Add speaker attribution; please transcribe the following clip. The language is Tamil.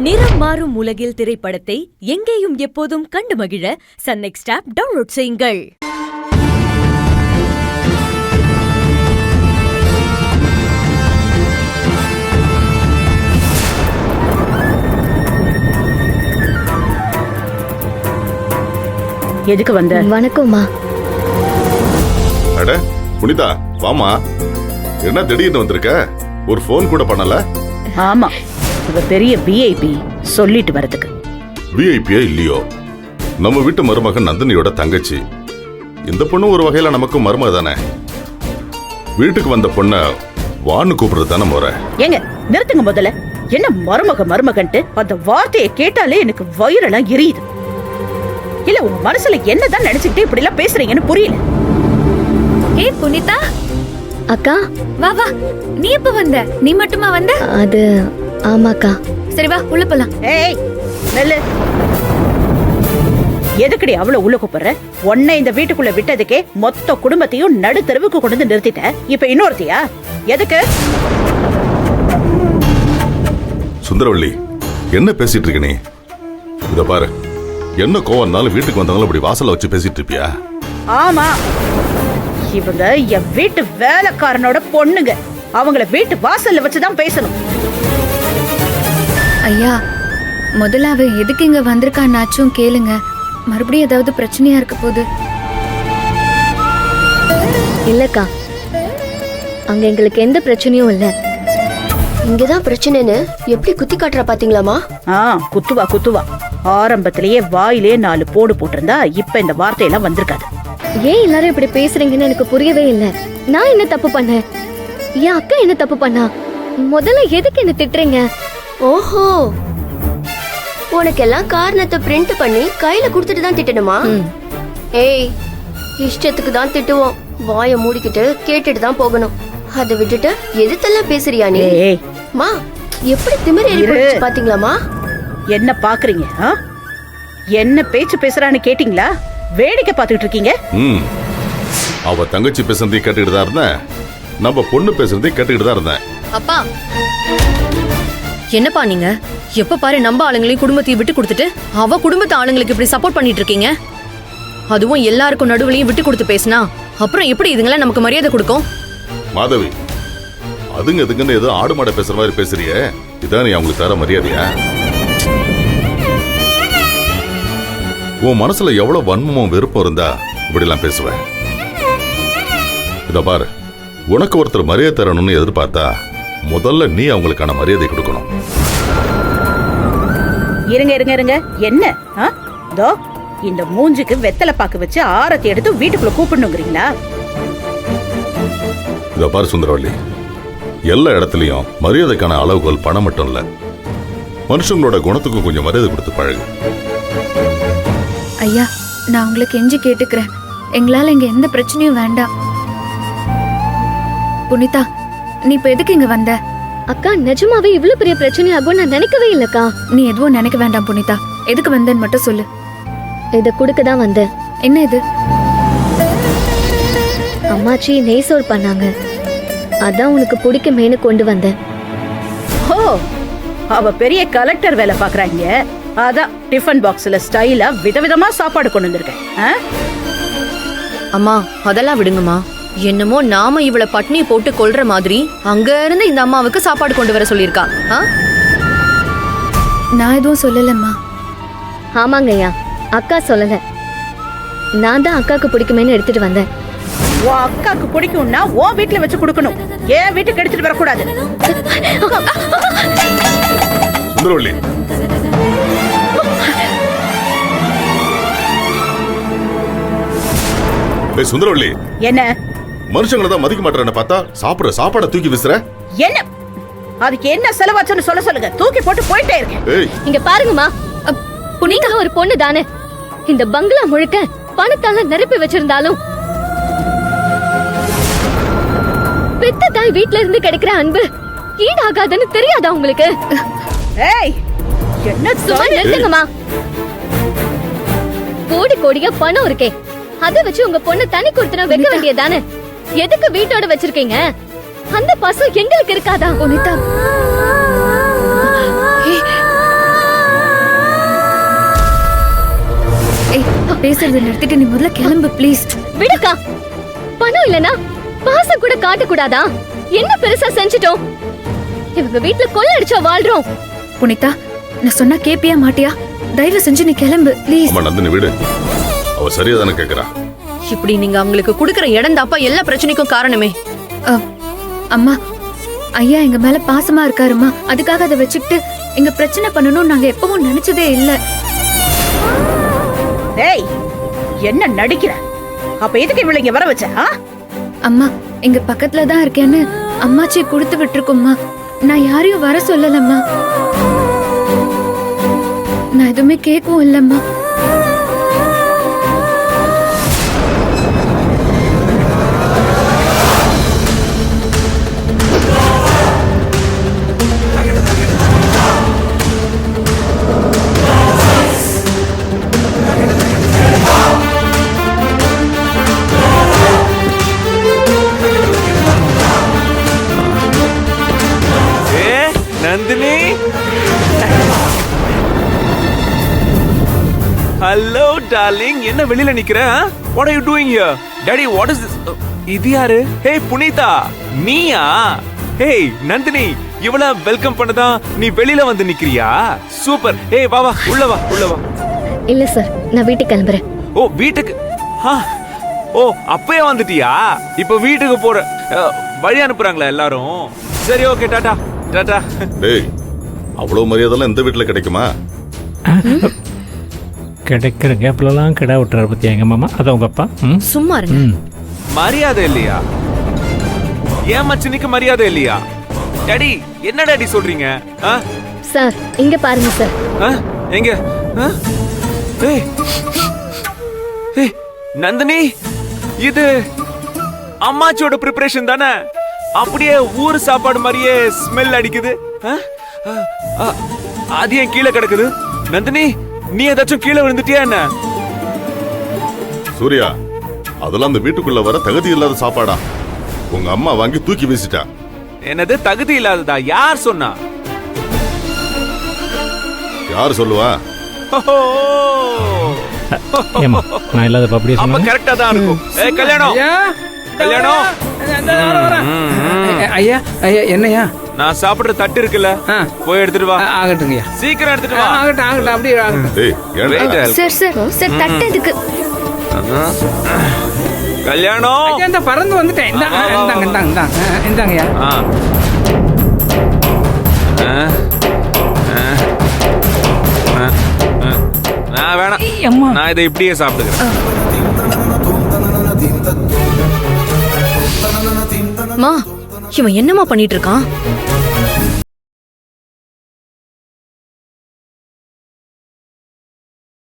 Speaker 1: நிறம் மாறும் உலகில் திரைப்படத்தை எங்கேயும் எப்போதும் கண்டு மகிழ சன் நெக்ஸ்ட் ஆப் டவுன்லோட் செய்யுங்கள்.
Speaker 2: எதுக்கு வந்த?
Speaker 3: வணக்கம்மா.
Speaker 4: அட புனிதா, வாமா. என்ன திடீர்னு வந்திருக்க? ஒரு போன் கூட பண்ணல?
Speaker 2: ஆமா, இவ பெரிய விஐபி, சொல்லிட்டு வரதுக்கு.
Speaker 4: விஐபியா இல்லையோ, நம்ம வீட்டு மருமகன் நந்தினியோட தங்கச்சி. இந்த பொண்ணு ஒரு வகையில நமக்கு மருமக தானே. வீட்டுக்கு வந்த பொண்ண வான்னு கூப்பிடுறது தானே முறை.
Speaker 2: ஏங்க நிறுத்துங்க முதல்ல. என்ன மருமகன்ட்டு அந்த வார்த்தையை கேட்டாலே எனக்கு வயிறெல்லாம் எரியுது. இல்ல உங்க மனசுல என்னதான் நினைச்சுக்கிட்டு இப்படி எல்லாம் பேசுறீங்கன்னு புரியல.
Speaker 5: ஏய் புனிதா.
Speaker 3: அக்கா
Speaker 5: வா வா. நீ எப்ப வந்த? நீ மட்டுமா வந்த?
Speaker 3: அது ஆமாக்கா.
Speaker 5: சரி வா உள்ள போலாம்.
Speaker 2: ஏய் நெல்லு. எதுக்குடி அவ்வளவு உள்ள கூப்பிடுற? உன்னை இந்த வீட்டுக்குள்ள விட்டதுக்கே மொத்த குடும்பத்தையும் நடு தெருவுக்கு கொண்டு வந்து நிறுத்திட்ட. இப்ப இன்னொருத்தியா? எதுக்கு?
Speaker 4: சுந்தரவள்ளி, என்ன பேசிட்டு இருக்க நீ? இத பாரு, என்ன கோவம்னாலும் வீட்டுக்கு வந்தவங்களும் இப்படி வாசல்ல வச்சு பேசிட்டு இருப்பியா?
Speaker 2: ஆமா, இவங்க என் வீட்டு வேலைக்காரனோட பொண்ணுங்க. அவங்கள வீட்டு வாசல்ல வச்சுதான் பேசணும்.
Speaker 5: ஐயா, முதல்ல அவ எதுக்கு இங்க வந்திருக்கான்னாச்சும் கேளுங்க. மறுபடியும் ஏதாவது பிரச்சனையா இருக்க போகுது.
Speaker 3: இல்லக்கா, அங்க எங்களுக்கு எந்த பிரச்சனையும் இல்ல. இங்கதான் பிரச்சனைன்னு எப்படி குத்தி காட்டுற பாத்தீங்களாமா?
Speaker 2: குத்துவா. ஆரம்பத்திலேயே வாயிலே 4 போடு போட்டிருந்தா இப்ப இந்த வார்த்தையெல்லாம் வந்திருக்காது.
Speaker 3: ஏன் எல்லாரும் இப்படி பேசுறீங்கன்னு எனக்கு புரியவே இல்ல. நான் என்ன தப்பு பண்ணேன்? என் அக்கா என்ன தப்பு பண்ணா? முதல்ல எதுக்கு என்ன திட்டுறீங்க?
Speaker 6: ஓஹோ, உனக்கெல்லாம் காரணத்தை பிரிண்ட் பண்ணி கையில குடுத்துட்டு தான் திட்டணுமா? ஏய், இஷ்டத்துக்கு தான் திட்டுவோம். வாயை மூடிக்கிட்டு கேட்டுட்டு தான் போகணும். அதை விட்டுட்டு எதுத்தெல்லாம் பேசுறியா நீ?
Speaker 2: மா,
Speaker 6: எப்படி திமிர் ஏறி போச்சு பாத்தீங்களாமா?
Speaker 2: என்ன பாக்குறீங்க? என்ன பேச்சு பேசுறான்னு கேட்டீங்களா? வேடிக்கை பார்த்துட்டு இருக்கீங்க.
Speaker 4: அவ தங்கச்சி பேசுறதையும் கேட்டுக்கிட்டு தான் இருந்தேன், நம்ம பொண்ணு பேசுறதையும் கேட்டுக்கிட்டு தான் இருந்தேன்.
Speaker 7: அப்பா, என்னப்பா நீங்க எப்ப பாரு நம்ம ஆளுங்களையும் குடும்பத்தையும் விட்டு கொடுத்துட்டு அவ குடும்பத்து ஆளுங்களுக்கு இப்படி சப்போர்ட் பண்ணிட்டு இருக்கீங்க? அதுவும் எல்லாருக்கும் நடுவுலையும் விட்டு கொடுத்து பேசினா அப்புறம் எப்படி இதுங்களா நமக்கு மரியாதை கொடுக்கும்?
Speaker 4: மாதவி, அதுங்க இதுங்கன்னு ஏதோ ஆடு மாட பேசுற மாதிரி பேசுறியே, இதான் நீ அவங்களுக்கு தர மரியாதையா? உன் மனசுல எவ்வளவு வன்மமும் வெறுப்பும் இருந்தா இப்படி எல்லாம் பேசுவேன்? இத பாரு, உனக்கு ஒருத்தர் மரியாதை தரணும்னு எதிர்பார்த்தா முதல்ல நீ அவங்களுக்கான மரியாதை கொடுக்கணும்.
Speaker 2: இருங்க. என்ன தோ இந்த மூஞ்சுக்கு வெத்தலை பாக்கு வச்சு ஆரத்தி எடுத்து வீட்டுக்குள்ள கூப்பிடணுங்கிறீங்களா?
Speaker 4: இத பாரு சுந்தரவள்ளி, எல்லா இடத்துலயும் மரியாதைக்கான அளவுகோல் பணம் மட்டும் இல்ல, மனுஷங்களோட குணத்துக்கும் கொஞ்சம் மரியாதை கொடுத்து பழகு.
Speaker 5: ஐயா, நான் உங்களுக்கு கெஞ்சி கேட்டுக்கிறேன். எங்களால இங்க எந்த பிரச்சனையும் வேண்டாம். புனிதா, நீ இப்ப எதுக்கு இங்க வந்த?
Speaker 3: அக்கா, நிஜமாவே இவ்வளவு பெரிய பிரச்சனை ஆகும் நான் நினைக்கவே இல்லக்கா.
Speaker 5: நீ எதுவும் நினைக்க வேண்டாம் புனிதா. எதுக்கு வந்தேன்னு மட்டும் சொல்லு.
Speaker 3: இத குடுக்க தான் வந்தேன்.
Speaker 5: என்ன இது?
Speaker 3: அம்மாச்சி நெய் சோறு பண்ணாங்க, அதான் உனக்கு பிடிக்குமேனு கொண்டு வந்தேன்.
Speaker 2: ஓ, அவ பெரிய கலெக்டர் வேலை பாக்குறாங்க. அதான் டிஃபன் பாக்ஸ்ல ஸ்டைலா விதவிதமா சாப்பாடு கொண்டு வந்திருக்கேன்.
Speaker 7: அம்மா, அதெல்லாம் விடுங்கம்மா. என்னமோ நாம இவளை பட்னி போட்டு கொல்ற மாதிரி அங்க இருந்து இந்த அம்மாவுக்கு சாப்பாடு கொண்டு வர சொல்லியிருக்கா.
Speaker 5: நான் எதுவும் சொல்லலம்மா.
Speaker 3: ஆமாங்க ஐயா, அக்கா சொல்லல. நான் தான் அக்காக்கு பிடிக்குமேனு எடுத்துட்டு வந்தேன்.
Speaker 2: உன் அக்காக்கு பிடிக்கும்னா உன் வீட்டுல வச்சு கொடுக்கணும். ஏன் வீட்டுக்கு எடுத்துட்டு வரக்கூடாது?
Speaker 4: சுந்தரவள்ளி, சுந்தரவள்ளி,
Speaker 2: என்ன
Speaker 4: மனுஷங்களை தான் மதிக்க மாட்டேன்னு பார்த்தா சாப்பிடுற சாப்பாட தூக்கி வீசுற?
Speaker 2: என்ன அதுக்கு என்ன செலவாச்சுன்னு சொல்லுங்க. தூக்கி போட்டு போயிட்டே இருக்கேன்.
Speaker 3: இங்க பாருங்கம்மா, புனிதா ஒரு பொண்ணு தானே. இந்த பங்களா முழுக்க பணத்தால நிரப்பி வச்சிருந்தாலும் பெத்த தாய் வீட்ல இருந்து கிடைக்கிற அன்பு ஈடாகாதுன்னு தெரியாதா உங்களுக்கு?
Speaker 2: ஏய், என்ன
Speaker 3: சும்மா நிறுத்துங்கம்மா. கோடி கோடியா பணம் இருக்கே, அதை வச்சு உங்க பொண்ணு தனி கொடுத்துனா வைக்க வேண்டியதானே? எதுக்கு வீட்டோட வச்சிருக்கீங்க? அந்த பாசம் எங்களுக்கு இருக்காதா? புனிதா,
Speaker 5: பேசுறத நிறுத்திட்டு நீ முதல்ல கிளம்பு ப்ளீஸ்.
Speaker 3: விடுக்கா. பணம் இல்லனா பாசம் கூட காட்ட கூடாதா? என்ன பெருசா செஞ்சிட்டோம்? இவங்க வீட்ல கொள்ள அடிச்சா வாழ்றோம்.
Speaker 5: புனிதா, நான் சொன்னா கேப்பியா மாட்டியா? தயவு செஞ்சு நீ கிளம்பு ப்ளீஸ்.
Speaker 4: அம்மா நந்தினி விடு, அவ சரியா தானே கேக்குறா.
Speaker 7: இப்படி நீங்க அவங்களுக்கு கொடுக்கற இடம் தாப்பா எல்லா பிரச்சனைக்கும் காரணமே.
Speaker 5: அம்மா, ஐயா எங்க மேல பாசமா இருக்காருமா, அதுக்காக அதை வச்சுக்கிட்டு எங்க பிரச்சனை பண்ணணும் நாங்க எப்பவும் நினைச்சதே இல்ல.
Speaker 2: ஏய், என்ன நடிக்கிற? அப்ப எதுக்கு இவள இங்க வர வச்ச?
Speaker 5: அம்மா, எங்க பக்கத்துல தான் இருக்கேன்னு அம்மாச்சி கொடுத்து விட்டுருக்கோம்மா. நான் யாரையும் வர சொல்லலம்மா. நான் எதுவுமே கேட்கவும் இல்லம்மா.
Speaker 8: நந்தினி, ஹலோ டார்லிங், என்ன வெளியில நிக்கிற? What are you doing here? Daddy, what is this? இது யாரு? Hey புனிதா, நீயா? Hey நந்தினி, இவள வெல்கம் பண்ணதா நீ வெளியில வந்து நிக்கிறியா? சூப்பர். Hey வா வா, உள்ள வா, உள்ள வா.
Speaker 3: இல்ல சார், நான் வீட்டுக்கு கிளம்புறேன்.
Speaker 8: ஓ வீட்டுக்கு? ஓ அப்பவே வந்துட்டியா? இப்ப வீட்டுக்கு போற வழி அனுப்புறாங்களா எல்லாரும்? சரி ஓகே, டாடா டாடா.
Speaker 4: டேய், அவ்வளவு மரியாதைலாம் இந்த வீட்டுல கிடைக்குமா?
Speaker 9: கிடைக்கிற கேப்லலாம் கிடா விட்டுறாரு பத்தியா எங்க மாமா, அதான் உங்க அப்பா.
Speaker 7: சும்மா இருங்க.
Speaker 8: மரியாதை இல்லையா? ஏன் மச்சினிக்கு மரியாதை இல்லையா? டாடி, என்ன டாடி சொல்றீங்க?
Speaker 3: சார், இங்க பாருங்க சார்.
Speaker 8: எங்க? ஏய் ஏய் நந்தினி, இது அம்மாச்சியோட ப்ரிப்பரேஷன் தானே? அப்படியே ஊர் சாப்பாடு மாதிரியே ஸ்மெல் அடிக்குது. அது ஏன் கீழே கிடக்குது? நந்தினி, நீ ஏதாச்சும் கீழே விழுந்துட்டியா என்ன?
Speaker 4: சூர்யா, அதெல்லாம் அந்த வீட்டுக்குள்ள வர தகுதி இல்லாத சாப்பாடா. உங்க அம்மா வாங்கி தூக்கி வீசிட்டா.
Speaker 8: என்னது தகுதி இல்லாததா? யார் சொன்னா?
Speaker 4: யார் சொல்லுவா?
Speaker 9: ஏமா நான் இல்லாத அப்படியே
Speaker 8: அப்ப
Speaker 9: சொன்னேன்.
Speaker 8: கரெக்டா தான் இருக்கும். ஏய் கல்யாணம், கல்யாணம்.
Speaker 10: ஐயா ஐயா, என்னையா?
Speaker 8: நான் சாப்பிடுற தட்டு இருக்குல்ல, போய் எடுத்துட்டு வா.
Speaker 10: ஆகட்டுங்கய்யா,
Speaker 8: சீக்கிரம் எடுத்துட்டு வா.
Speaker 10: ஆகட்டும் ஆகட்டும், அப்படியே ஆகட்டும்.
Speaker 4: டேய், ஏன்டா?
Speaker 5: சார் சார் சார், தட்டு எதுக்கு?
Speaker 8: கல்யாணம்,
Speaker 10: ஐயா, இந்த பறந்து வந்துட்டேன். இந்தாங்க இந்தாங்க இந்தாங்க இந்தாங்கய்யா.
Speaker 8: நான் வேணாம்,
Speaker 10: அம்மா.
Speaker 8: நான் இதை இப்படியே சாப்பிட்டுக்கிறேன்.
Speaker 7: மா, இவன் என்னமா பண்ணிட்டு இருக்கான்?